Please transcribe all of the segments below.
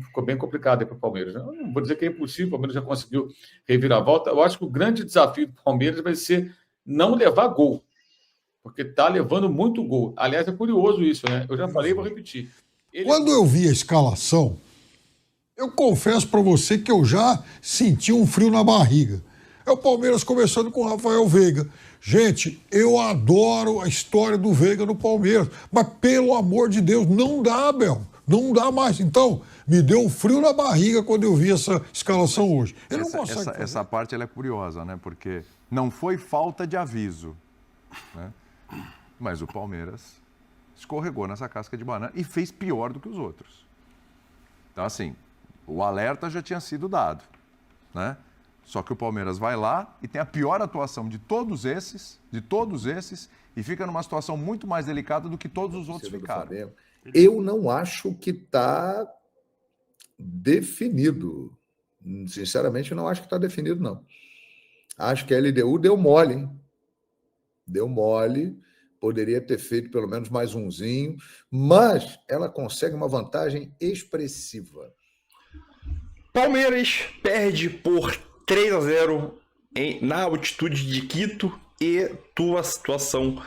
ficou bem complicada para o Palmeiras. Eu não vou dizer que é impossível, o Palmeiras já conseguiu revirar a volta. Eu acho que o grande desafio do Palmeiras vai ser não levar gol, porque está levando muito gol. Aliás, é curioso isso, né? Eu já falei e vou repetir. Quando eu vi a escalação, eu confesso para você que eu já senti um frio na barriga. É o Palmeiras começando com o Rafael Veiga. Gente, eu adoro a história do Veiga no Palmeiras, mas pelo amor de Deus, não dá, Abel. Não dá mais. Então, me deu um frio na barriga quando eu vi essa escalação hoje. Ele não consegue essa parte ela é curiosa, né? Porque não foi falta de aviso, né? Mas o Palmeiras escorregou nessa casca de banana e fez pior do que os outros. Então, assim, o alerta já tinha sido dado, né? Só que o Palmeiras vai lá e tem a pior atuação de todos esses, e fica numa situação muito mais delicada do que todos os outros ficaram. Eu não acho que está definido. Sinceramente, eu não acho que está definido, não. Acho que a LDU deu mole, hein? Deu mole. Poderia ter feito pelo menos mais umzinho, mas ela consegue uma vantagem expressiva. Palmeiras perde por 3-0 na altitude de Quito e tua situação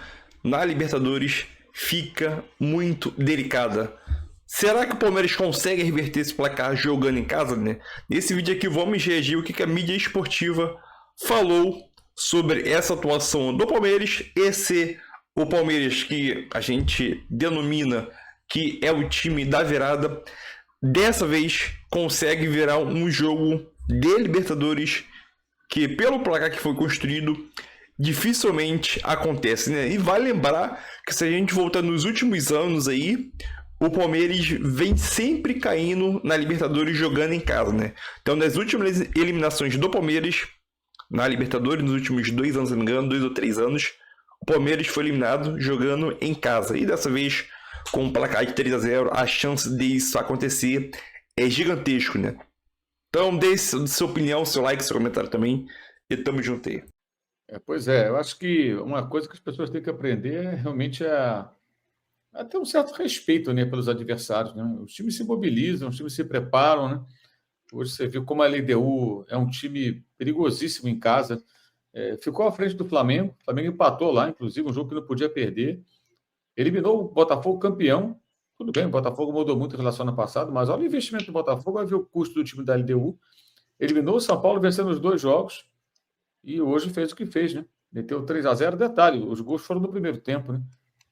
na Libertadores fica muito delicada. Será que o Palmeiras consegue reverter esse placar jogando em casa, né? Nesse vídeo aqui vamos reagir o que a mídia esportiva falou sobre essa atuação do Palmeiras. O Palmeiras que a gente denomina que é o time da virada, dessa vez consegue virar um jogo de Libertadores que, pelo placar que foi construído, dificilmente acontece, né? E vale lembrar que, se a gente voltar nos últimos anos aí, o Palmeiras vem sempre caindo na Libertadores jogando em casa, né? Então, nas últimas eliminações do Palmeiras na Libertadores, nos últimos 2 anos, se não me engano, 2 ou 3 anos, o Palmeiras foi eliminado jogando em casa. E dessa vez, com um placar de 3-0, a chance disso acontecer é gigantesco, né? Então, deixe sua opinião, seu like, seu comentário também. E tamo junto aí. Pois é, eu acho que uma coisa que as pessoas têm que aprender é realmente a ter um certo respeito, né, pelos adversários, né? Os times se mobilizam, os times se preparam, né? Hoje você viu como a LDU é um time perigosíssimo em casa. Ficou à frente do Flamengo. O Flamengo empatou lá, inclusive, um jogo que não podia perder. Eliminou o Botafogo campeão. Tudo bem, o Botafogo mudou muito em relação ao ano passado, mas olha o investimento do Botafogo, vai ver o custo do time da LDU. Eliminou o São Paulo vencendo os 2 jogos e hoje fez o que fez, né? Meteu 3-0. Detalhe, os gols foram no primeiro tempo, né?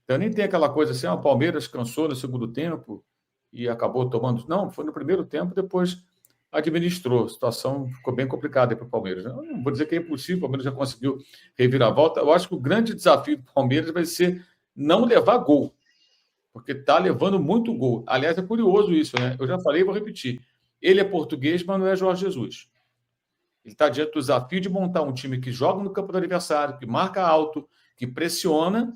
Então nem tem aquela coisa assim, o Palmeiras cansou no segundo tempo e acabou tomando. Não, foi no primeiro tempo, depois administrou. A situação ficou bem complicada para o Palmeiras. Eu não vou dizer que é impossível, o Palmeiras já conseguiu revirar a volta. Eu acho que o grande desafio do Palmeiras vai ser não levar gol, porque está levando muito gol. Aliás, é curioso isso, né? Eu já falei e vou repetir. Ele é português, mas não é Jorge Jesus. Ele está diante do desafio de montar um time que joga no campo do adversário, que marca alto, que pressiona,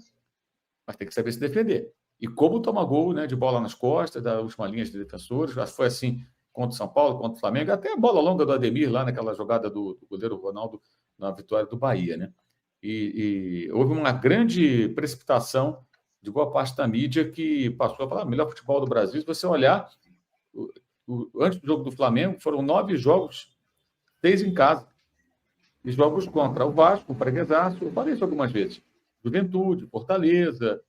mas tem que saber se defender. E como toma gol, né, de bola nas costas, da última linha de defensores. Acho que foi assim contra o São Paulo, contra o Flamengo, até a bola longa do Ademir, lá naquela jogada do goleiro Ronaldo, na vitória do Bahia, né? E houve uma grande precipitação de boa parte da mídia que passou a falar melhor futebol do Brasil. Se você olhar, antes do jogo do Flamengo, foram 9 jogos, 6 em casa. E jogos contra o Vasco, o Freguesaço, eu falei isso algumas vezes. Juventude, Fortaleza,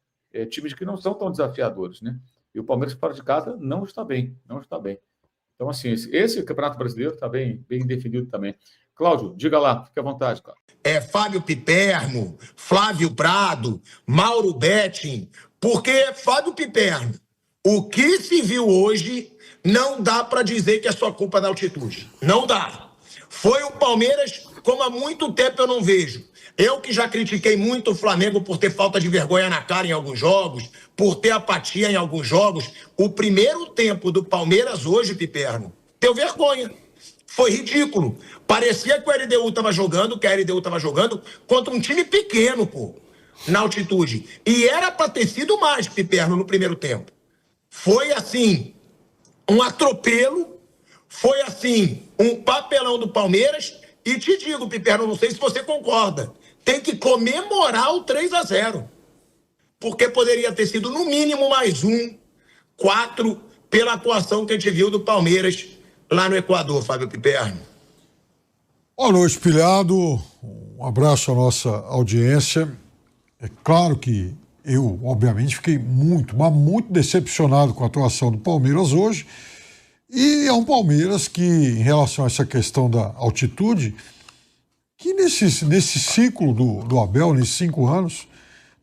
times que não são tão desafiadores, né? E o Palmeiras fora de casa não está bem, não está bem. Então, assim, esse Campeonato Brasileiro está bem definido também. Cláudio, diga lá, fique à vontade, Cláudio. Fábio Piperno, Flávio Prado, Mauro Betting, porque Fábio Piperno, o que se viu hoje não dá para dizer que é só culpa da altitude. Não dá. Foi o Palmeiras como há muito tempo eu não vejo. Eu que já critiquei muito o Flamengo por ter falta de vergonha na cara em alguns jogos, por ter apatia em alguns jogos, o primeiro tempo do Palmeiras hoje, Piperno, deu vergonha. Foi ridículo. Parecia que o LDU estava jogando, contra um time pequeno, pô, na altitude. E era para ter sido mais, Piperno, no primeiro tempo. Foi assim, um atropelo, foi assim, um papelão do Palmeiras. E te digo, Piperno, não sei se você concorda, tem que comemorar o 3-0. Porque poderia ter sido no mínimo mais 1, 4, pela atuação que a gente viu do Palmeiras lá no Equador, Fábio Piperno. Boa noite, pilhado. Um abraço à nossa audiência. É claro que eu, obviamente, fiquei muito, mas muito decepcionado com a atuação do Palmeiras hoje. E é um Palmeiras que, em relação a essa questão da altitude, que nesse ciclo do Abel, nesses 5 anos,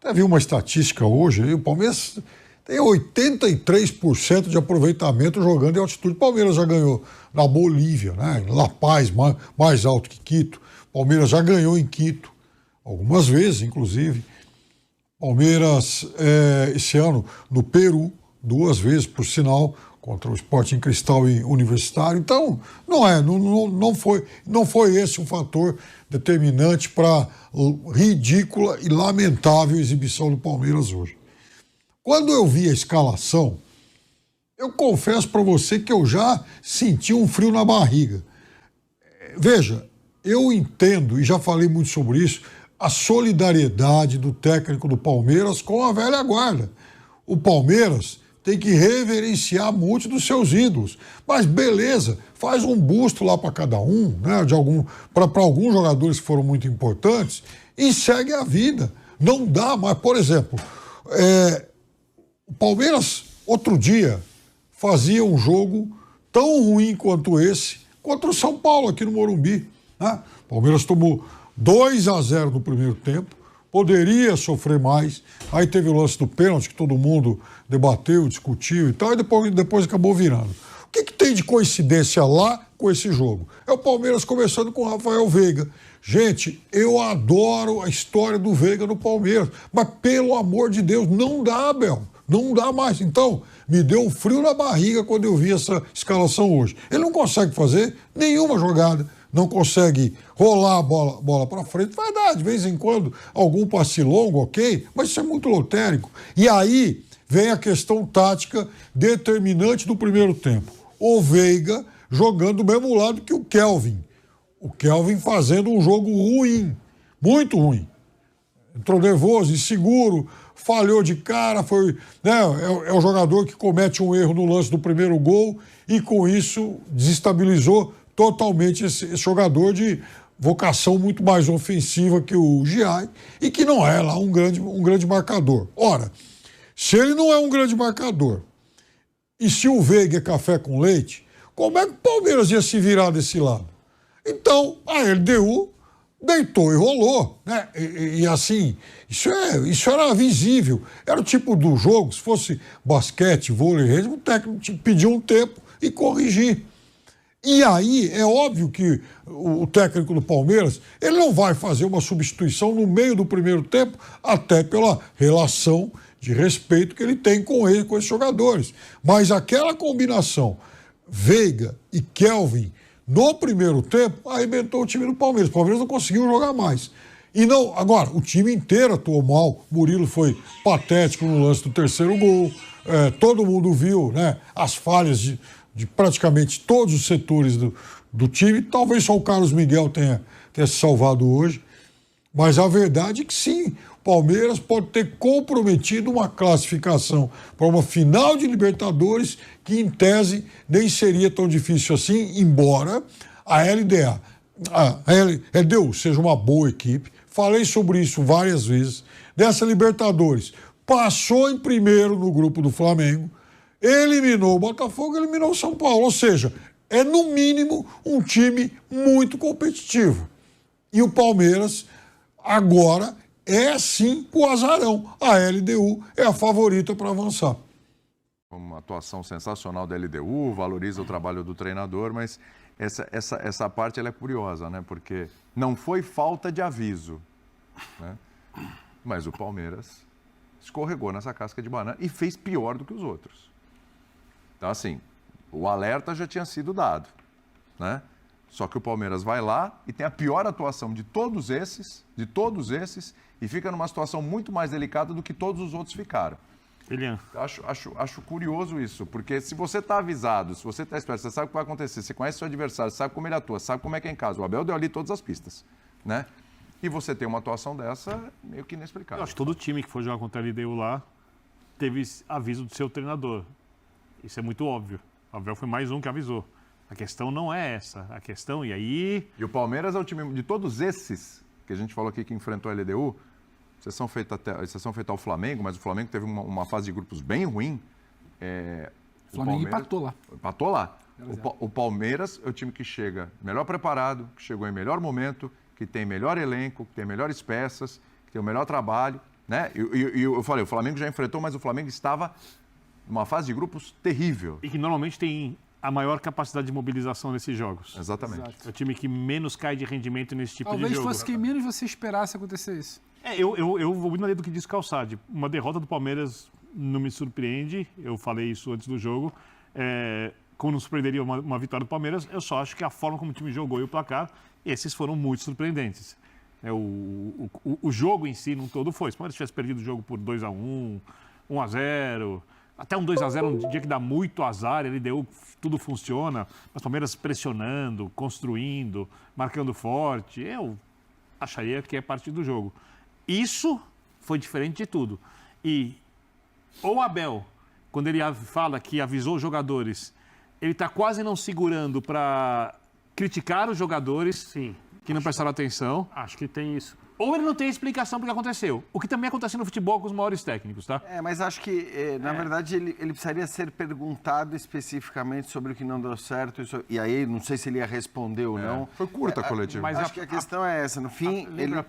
até vi uma estatística hoje, o Palmeiras tem 83% de aproveitamento jogando em altitude. O Palmeiras já ganhou na Bolívia, né, em La Paz, mais alto que Quito. O Palmeiras já ganhou em Quito, algumas vezes, inclusive. Palmeiras, esse ano, no Peru, 2 vezes, por sinal, contra o Sporting Cristal e Universitário. Então, não foi esse um fator determinante para a ridícula e lamentável exibição do Palmeiras hoje. Quando eu vi a escalação, eu confesso para você que eu já senti um frio na barriga. Veja, eu entendo, e já falei muito sobre isso, a solidariedade do técnico do Palmeiras com a velha guarda. O Palmeiras tem que reverenciar muitos dos seus ídolos. Mas beleza, faz um busto lá para cada um, né, para alguns jogadores que foram muito importantes, e segue a vida. Não dá mais. Por exemplo, o Palmeiras, outro dia, fazia um jogo tão ruim quanto esse contra o São Paulo aqui no Morumbi, né? O Palmeiras tomou 2-0 no primeiro tempo, poderia sofrer mais, aí teve o lance do pênalti que todo mundo debateu, discutiu e tal, e depois acabou virando. O que tem de coincidência lá com esse jogo? É o Palmeiras começando com o Rafael Veiga. Gente, eu adoro a história do Veiga no Palmeiras, mas pelo amor de Deus, não dá, Abel, não dá mais. Então, me deu um frio na barriga quando eu vi essa escalação hoje. Ele não consegue fazer nenhuma jogada, não consegue rolar a bola para frente. Vai dar, de vez em quando, algum passe longo, ok, mas isso é muito lotérico. E aí vem a questão tática determinante do primeiro tempo. O Veiga jogando do mesmo lado que o Kelvin. O Kelvin fazendo um jogo ruim, muito ruim. Entrou nervoso, inseguro, falhou de cara, é o jogador que comete um erro no lance do primeiro gol e com isso desestabilizou totalmente esse jogador de vocação muito mais ofensiva que o Giai e que não é lá um grande marcador. Ora, se ele não é um grande marcador e se o Veiga é café com leite, como é que o Palmeiras ia se virar desse lado? Então, a LDU deitou e rolou, né? E assim, isso era visível. Era o tipo do jogo, se fosse basquete, vôlei, o técnico pediu um tempo e corrigir. E aí, é óbvio que o técnico do Palmeiras, ele não vai fazer uma substituição no meio do primeiro tempo, até pela relação de respeito que ele tem com esses jogadores. Mas aquela combinação Veiga e Kelvin no primeiro tempo arrebentou o time do Palmeiras. O Palmeiras não conseguiu jogar mais. E não, agora, o time inteiro atuou mal. Murilo foi patético no lance do terceiro gol. Todo mundo viu, né, as falhas de praticamente todos os setores do time. Talvez só o Carlos Miguel tenha se salvado hoje. Mas a verdade é que sim, o Palmeiras pode ter comprometido uma classificação para uma final de Libertadores que, em tese, nem seria tão difícil assim, embora a LDU seja uma boa equipe. Falei sobre isso várias vezes. Dessa Libertadores, passou em primeiro no grupo do Flamengo, eliminou o Botafogo, eliminou o São Paulo. Ou seja, é no mínimo um time muito competitivo. E o Palmeiras agora é sim o azarão. A LDU é a favorita para avançar. Uma atuação sensacional da LDU, valoriza o trabalho do treinador, mas essa parte ela é curiosa, né? Porque não foi falta de aviso, né? Mas o Palmeiras escorregou nessa casca de banana e fez pior do que os outros. Então, assim, o alerta já tinha sido dado, né? Só que o Palmeiras vai lá e tem a pior atuação de todos esses, e fica numa situação muito mais delicada do que todos os outros ficaram. Acho curioso isso, porque se você está avisado, se você está esperto, você sabe o que vai acontecer, você conhece o seu adversário, sabe como ele atua, sabe como é que é em casa. O Abel deu ali todas as pistas, né? E você tem uma atuação dessa meio que inexplicável. Eu acho que todo time que for jogar contra a LDU lá teve aviso do seu treinador. Isso é muito óbvio. O Abel foi mais um que avisou. A questão não é essa. A questão, e aí... E o Palmeiras é o time de todos esses que a gente falou aqui que enfrentou a LDU, exceção feita ao Flamengo, mas o Flamengo teve uma fase de grupos bem ruim. O Flamengo empatou lá. Empatou lá. O Palmeiras é o time que chega melhor preparado, que chegou em melhor momento, que tem melhor elenco, que tem melhores peças, que tem o melhor trabalho, né? E eu falei, o Flamengo já enfrentou, mas o Flamengo estava numa fase de grupos terrível. E que normalmente tem a maior capacidade de mobilização nesses jogos. Exatamente. É o time que menos cai de rendimento nesse tipo de jogo. Talvez fosse quem menos você esperasse acontecer isso. Eu vou muito na linha do que disse Calçade. Uma derrota do Palmeiras não me surpreende. Eu falei isso antes do jogo. Como não surpreenderia uma vitória do Palmeiras, eu só acho que a forma como o time jogou e o placar, esses foram muito surpreendentes. O jogo em si, num todo, foi. Se o Palmeiras tivesse perdido o jogo por 2-1, 1-0, até um 2-0, um dia que dá muito azar, ele deu, tudo funciona, mas o Palmeiras pressionando, construindo, marcando forte, eu acharia que é parte do jogo. Isso foi diferente de tudo. E o Abel, quando ele fala que avisou os jogadores, ele está quase não segurando para criticar os jogadores. Sim. Que não prestaram atenção. Acho que tem isso. Ou ele não tem explicação porque aconteceu. O que também acontece no futebol com os maiores técnicos, tá? Mas acho que, na verdade, ele precisaria ser perguntado especificamente sobre o que não deu certo. E aí, não sei se ele ia responder ou não. Foi curta a coletiva. Mas acho que a questão é essa. No fim, a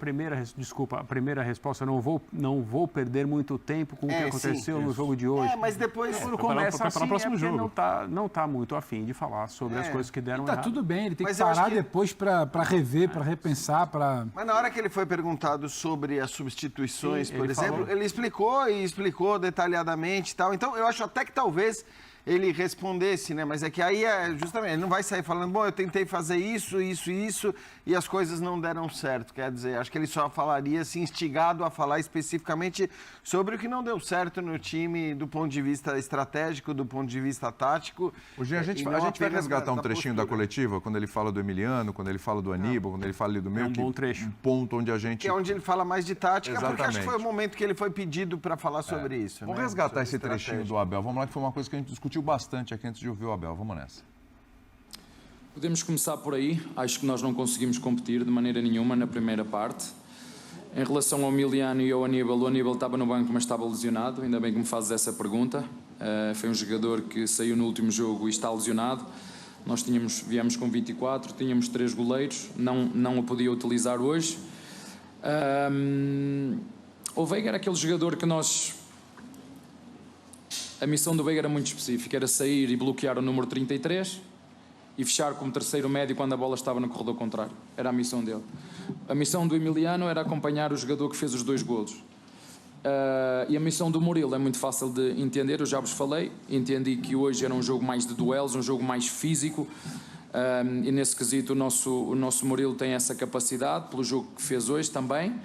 primeira resposta, eu não vou perder muito tempo com o que aconteceu no jogo de hoje. Mas depois... Quando começa assim, próximo jogo. Não tá muito afim de falar sobre as coisas que deram errado. Tá tudo bem, ele tem que parar depois para rever, para repensar, para... Mas na hora que ele foi perguntado sobre as substituições, por exemplo, ele explicou detalhadamente e tal. Então, eu acho até que talvez ele respondesse, né? Mas é que aí, justamente, ele não vai sair falando, bom, eu tentei fazer isso, e as coisas não deram certo. Quer dizer, acho que ele só falaria, assim, instigado a falar especificamente sobre o que não deu certo no time do ponto de vista estratégico, do ponto de vista tático. Hoje a gente vai resgatar um trechinho da coletiva, quando ele fala do Emiliano, quando ele fala do Aníbal, quando ele fala ali do meio. É um bom trecho. Um ponto onde a gente... Que é onde ele fala mais de tática, Exatamente. Porque acho que foi o momento que ele foi pedido para falar sobre isso. Vamos né? resgatar sobre esse trechinho do Abel. Vamos lá, que foi uma coisa que a gente discutiu bastante aqui antes de ouvir o Abel. Vamos nessa. Podemos começar por aí. Acho que nós não conseguimos competir de maneira nenhuma na primeira parte. Em relação ao Emiliano e ao Aníbal, o Aníbal estava no banco, mas estava lesionado. Ainda bem que me fazes essa pergunta. Foi um jogador que saiu no último jogo e está lesionado. Nós viemos com 24, tínhamos 3 goleiros, não o podia utilizar hoje. O Veiga era aquele jogador que a missão do Veiga era muito específica, era sair e bloquear o número 33 e fechar como terceiro médio quando a bola estava no corredor contrário. Era a missão dele. A missão do Emiliano era acompanhar o jogador que fez os 2 golos. E a missão do Murilo é muito fácil de entender, eu já vos falei, entendi que hoje era um jogo mais de duelos, um jogo mais físico, e nesse quesito o nosso Murilo tem essa capacidade, pelo jogo que fez hoje também.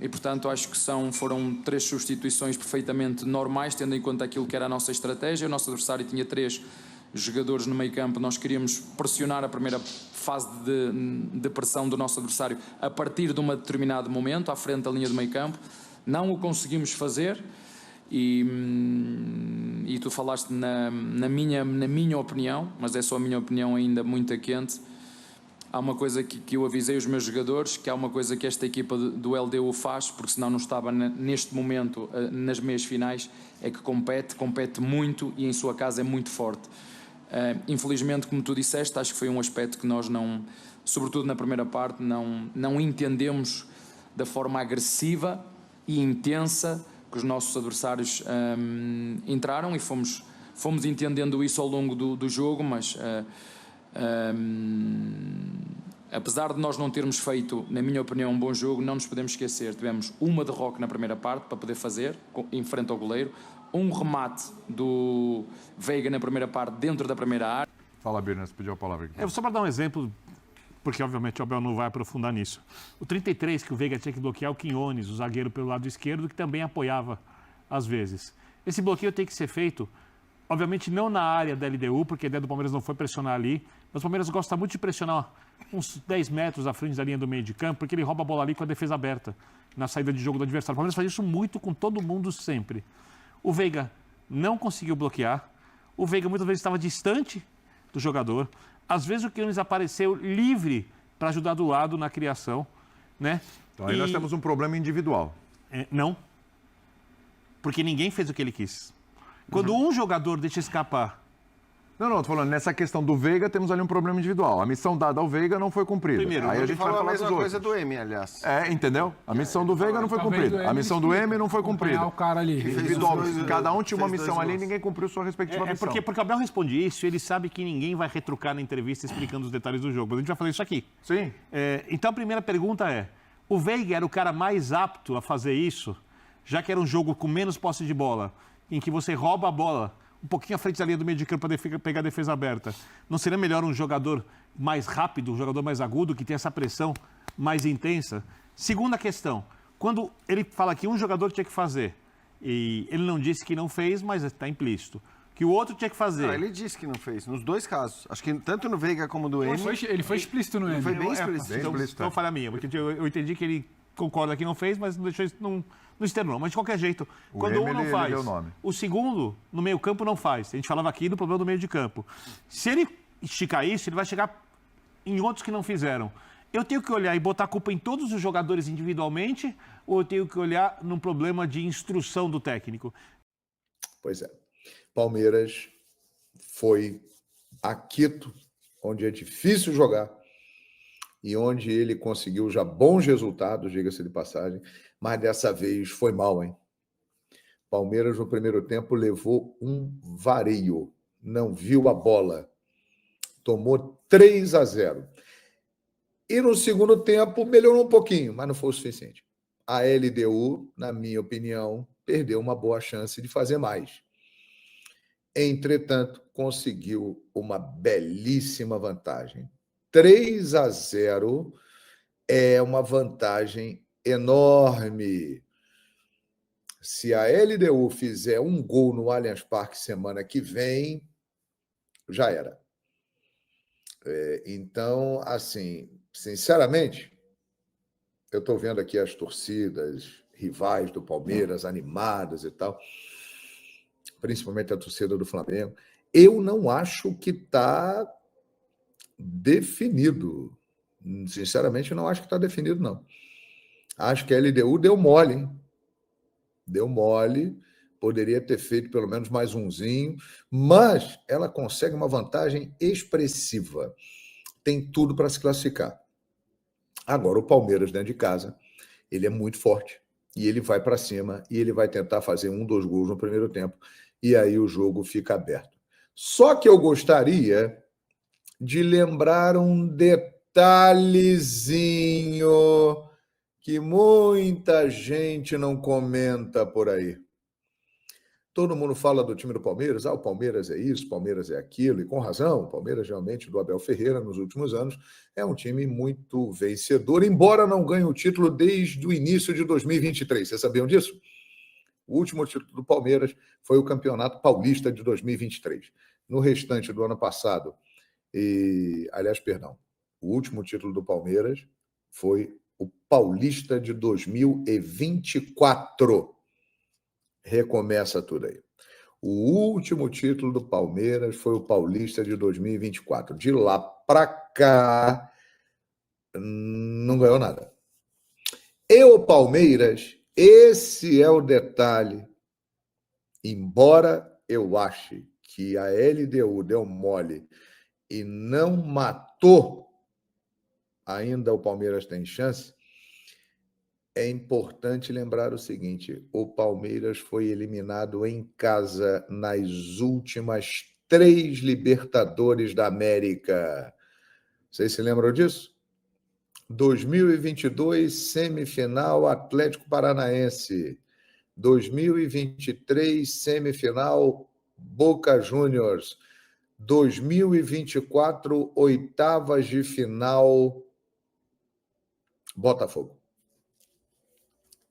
E portanto acho que foram 3 substituições perfeitamente normais, tendo em conta aquilo que era a nossa estratégia. O nosso adversário tinha 3 jogadores no meio campo, nós queríamos pressionar a primeira fase de pressão do nosso adversário a partir de um determinado momento, à frente da linha do meio campo. Não o conseguimos fazer e tu falaste na minha opinião, mas é só a minha opinião ainda muito quente. Há uma coisa que eu avisei os meus jogadores, que há uma coisa que esta equipa do LDU faz, porque senão não estava neste momento nas meias finais, é que compete muito e em sua casa é muito forte. Infelizmente, como tu disseste, acho que foi um aspecto que nós não, sobretudo na primeira parte, não entendemos da forma agressiva e intensa que os nossos adversários entraram, e fomos entendendo isso ao longo do jogo, mas... apesar de nós não termos feito, na minha opinião, um bom jogo, não nos podemos esquecer, tivemos uma derrota na primeira parte para poder fazer, em frente ao goleiro, um remate do Veiga na primeira parte dentro da primeira área. Fala, Birna, você pediu a palavra aqui. Só para dar um exemplo, porque obviamente o Abel não vai aprofundar nisso. O 33 que o Veiga tinha que bloquear, o Quinones, o zagueiro pelo lado esquerdo, que também apoiava às vezes. Esse bloqueio tem que ser feito, obviamente não na área da LDU, porque a ideia do Palmeiras não foi pressionar ali, mas o Palmeiras gosta muito de pressionar uns 10 metros à frente da linha do meio de campo, porque ele rouba a bola ali com a defesa aberta, na saída de jogo do adversário. O Palmeiras faz isso muito com todo mundo sempre. O Veiga não conseguiu bloquear. O Veiga muitas vezes estava distante do jogador. Às vezes o Quinones apareceu livre para ajudar do lado na criação, né? Então aí nós temos um problema individual. Não. Porque ninguém fez o que ele quis. Quando um jogador deixa escapar... Não, tô falando, nessa questão do Veiga, temos ali um problema individual. A missão dada ao Veiga não foi cumprida. Primeiro, aí a gente vai falar a mesma dos coisa outros. do M, aliás. Entendeu? A missão do Veiga não foi cumprida. A missão do M não foi cumprida. O cara ali. Individualmente, cada um tinha uma missão ali e ninguém cumpriu sua respectiva missão. Porque o Abel responde isso, ele sabe que ninguém vai retrucar na entrevista explicando os detalhes do jogo. Mas a gente vai fazer isso aqui. Sim. Então a primeira pergunta é, o Veiga era o cara mais apto a fazer isso, já que era um jogo com menos posse de bola, em que você rouba a bola um pouquinho à frente da linha do meio de campo para pegar a defesa aberta. Não seria melhor um jogador mais rápido, um jogador mais agudo, que tem essa pressão mais intensa? Segunda questão, quando ele fala que um jogador tinha que fazer, e ele não disse que não fez, mas está implícito, que o outro tinha que fazer... Não, ele disse que não fez, nos dois casos. Acho que tanto no Veiga como no M... Ele foi explícito no M. Foi bem explícito. Então falha minha, porque eu entendi que ele concorda que não fez, mas não deixou isso... Não externou, mas de qualquer jeito, quando um não faz, o segundo, no meio campo, não faz. A gente falava aqui do problema do meio de campo. Se ele esticar isso, ele vai chegar em outros que não fizeram. Eu tenho que olhar e botar a culpa em todos os jogadores individualmente ou eu tenho que olhar num problema de instrução do técnico? Pois é. Palmeiras foi a Quito, onde é difícil jogar e onde ele conseguiu já bons resultados, diga-se de passagem, mas dessa vez foi mal, hein? Palmeiras, no primeiro tempo, levou um vareio, não viu a bola, tomou 3-0. E no segundo tempo, melhorou um pouquinho, mas não foi o suficiente. A LDU, na minha opinião, perdeu uma boa chance de fazer mais. Entretanto, conseguiu uma belíssima vantagem. 3-0 é uma vantagem enorme. Se a LDU fizer um gol no Allianz Parque semana que vem, já era. Então, assim, sinceramente, eu estou vendo aqui as torcidas rivais do Palmeiras animadas e tal, principalmente a torcida do Flamengo. Eu não acho que está definido. Sinceramente, não acho que está definido, não. Acho que a LDU deu mole, hein? Deu mole, poderia ter feito pelo menos mais umzinho, mas ela consegue uma vantagem expressiva. Tem tudo para se classificar. Agora, o Palmeiras, dentro de casa, ele é muito forte. E ele vai para cima, e ele vai tentar fazer 1-2 gols no primeiro tempo, e aí o jogo fica aberto. Só que eu gostaria de lembrar um detalhezinho que muita gente não comenta por aí. Todo mundo fala do time do Palmeiras, o Palmeiras é isso, o Palmeiras é aquilo, e com razão, o Palmeiras realmente, do Abel Ferreira, nos últimos anos, é um time muito vencedor, embora não ganhe o título desde o início de 2023. Vocês sabiam disso? O último título do Palmeiras foi o Campeonato Paulista de 2023. No restante do ano passado, o último título do Palmeiras foi o Paulista de 2024. Recomeça tudo aí. O último título do Palmeiras foi o Paulista de 2024. De lá para cá, não ganhou nada. E o Palmeiras, esse é o detalhe. Embora eu ache que a LDU deu mole e não matou, ainda o Palmeiras tem chance. É importante lembrar o seguinte: o Palmeiras foi eliminado em casa nas últimas 3 Libertadores da América. Vocês se lembram disso? 2022, semifinal Atlético Paranaense. 2023, semifinal Boca Juniors. 2024, oitavas de final Botafogo.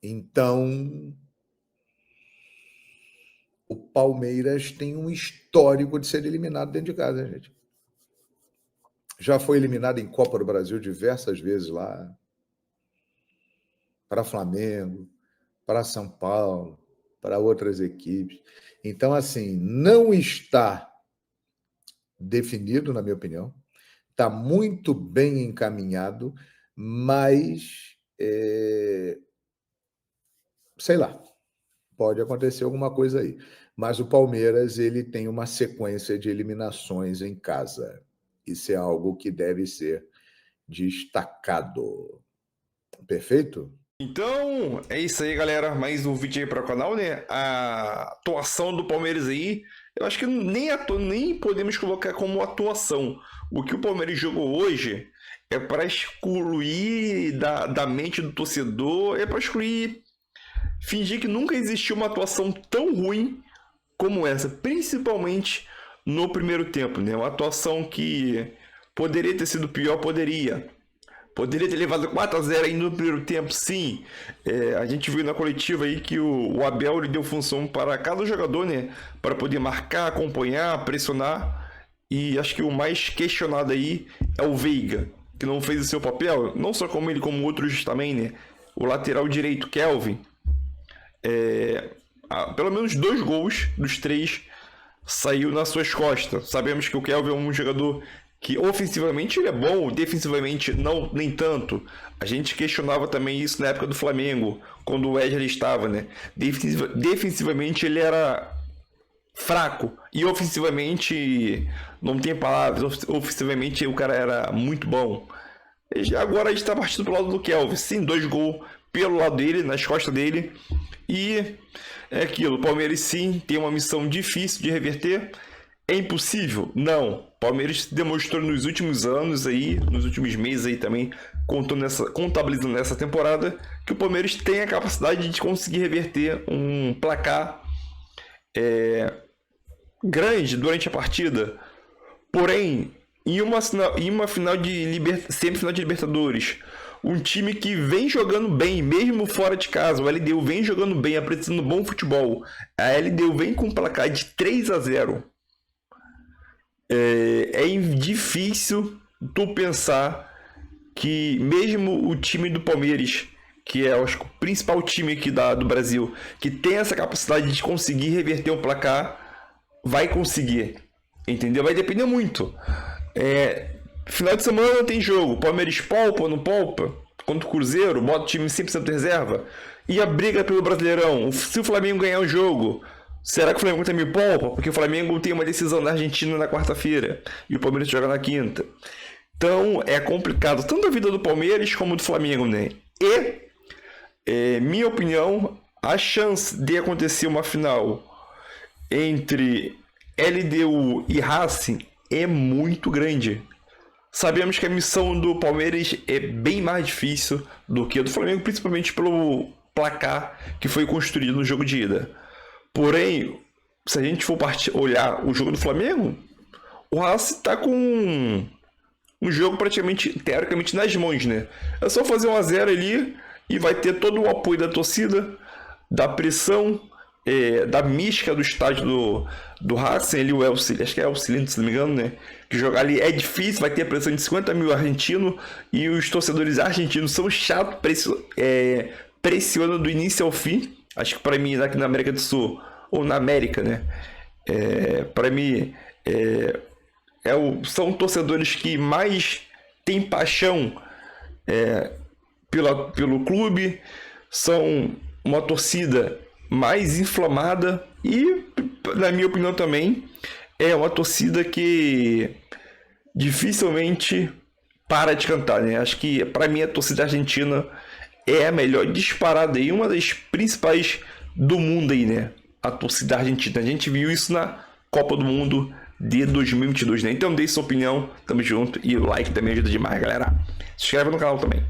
Então, o Palmeiras tem um histórico de ser eliminado dentro de casa, gente. Já foi eliminado em Copa do Brasil diversas vezes lá. Para Flamengo, para São Paulo, para outras equipes. Então, assim, não está definido, na minha opinião. Está muito bem encaminhado, mas, sei lá, pode acontecer alguma coisa aí. Mas o Palmeiras ele tem uma sequência de eliminações em casa. Isso é algo que deve ser destacado. Perfeito? Então, é isso aí, galera. Mais um vídeo aí para o canal, né? A atuação do Palmeiras aí, eu acho que nem podemos colocar como atuação. O que o Palmeiras jogou hoje é para excluir da mente do torcedor, é para excluir, fingir que nunca existiu uma atuação tão ruim como essa, principalmente no primeiro tempo, né? Uma atuação que poderia ter sido pior, poderia ter levado 4-0 ainda no primeiro tempo, sim. A gente viu na coletiva aí que o Abel ele deu função para cada jogador, né? Para poder marcar, acompanhar, pressionar. E acho que o mais questionado aí é o Veiga, que não fez o seu papel, não só como ele, como outros também, né? O lateral direito, Kelvin, pelo menos 2 gols dos 3 saiu nas suas costas. Sabemos que o Kelvin é um jogador que ofensivamente ele é bom, defensivamente não, nem tanto. A gente questionava também isso na época do Flamengo, quando o Wesley estava, né? Defensivamente ele era fraco e ofensivamente não tem palavras. Ofensivamente o cara era muito bom. Agora a gente está partindo pro lado do Kelvin, sim, 2 gols pelo lado dele, nas costas dele. E é aquilo, o Palmeiras sim tem uma missão difícil de reverter. É impossível? Não. O Palmeiras demonstrou nos últimos anos aí, nos últimos meses aí também, contabilizando nessa temporada, que o Palmeiras tem a capacidade de conseguir reverter um placar grande durante a partida. Porém, em uma final semifinal de Libertadores, um time que vem jogando bem, mesmo fora de casa, o LDU vem jogando bem, apresentando bom futebol. A LDU vem com um placar de 3-0. É difícil tu pensar que mesmo o time do Palmeiras, que é acho, o principal time aqui do Brasil, que tem essa capacidade de conseguir reverter um placar, vai conseguir, entendeu? Vai depender muito. Final de semana tem jogo, Palmeiras poupa ou não poupa, contra o Cruzeiro, bota o time 100% reserva, e a briga pelo Brasileirão, se o Flamengo ganhar o jogo, será que o Flamengo também poupa? Porque o Flamengo tem uma decisão na Argentina na quarta-feira e o Palmeiras joga na quinta. Então é complicado, tanto a vida do Palmeiras como do Flamengo, né? E, minha opinião, a chance de acontecer uma final entre LDU e Racing é muito grande. Sabemos que a missão do Palmeiras é bem mais difícil do que a do Flamengo, principalmente pelo placar que foi construído no jogo de ida. Porém, se a gente for olhar o jogo do Flamengo, o Racing está com um jogo praticamente, teoricamente, nas mãos, né? É só fazer 1-0 ali e vai ter todo o apoio da torcida, da pressão, da mística do estádio do Racing, ali o El Cilindro, acho que é El Cilindro, se não me engano, né? Que jogar ali é difícil, vai ter a pressão de 50 mil argentinos e os torcedores argentinos são chatos, pressionam do início ao fim. Acho que para mim, aqui na América do Sul, ou na América, né? Para mim, são torcedores que mais têm paixão pelo clube, são uma torcida mais inflamada e, na minha opinião também, é uma torcida que dificilmente para de cantar, né? Acho que, para mim, a torcida argentina é a melhor disparada e uma das principais do mundo aí, né? A torcida argentina. A gente viu isso na Copa do Mundo de 2022, né? Então, deixe sua opinião, tamo junto e o like também ajuda demais, galera. Se inscreve no canal também.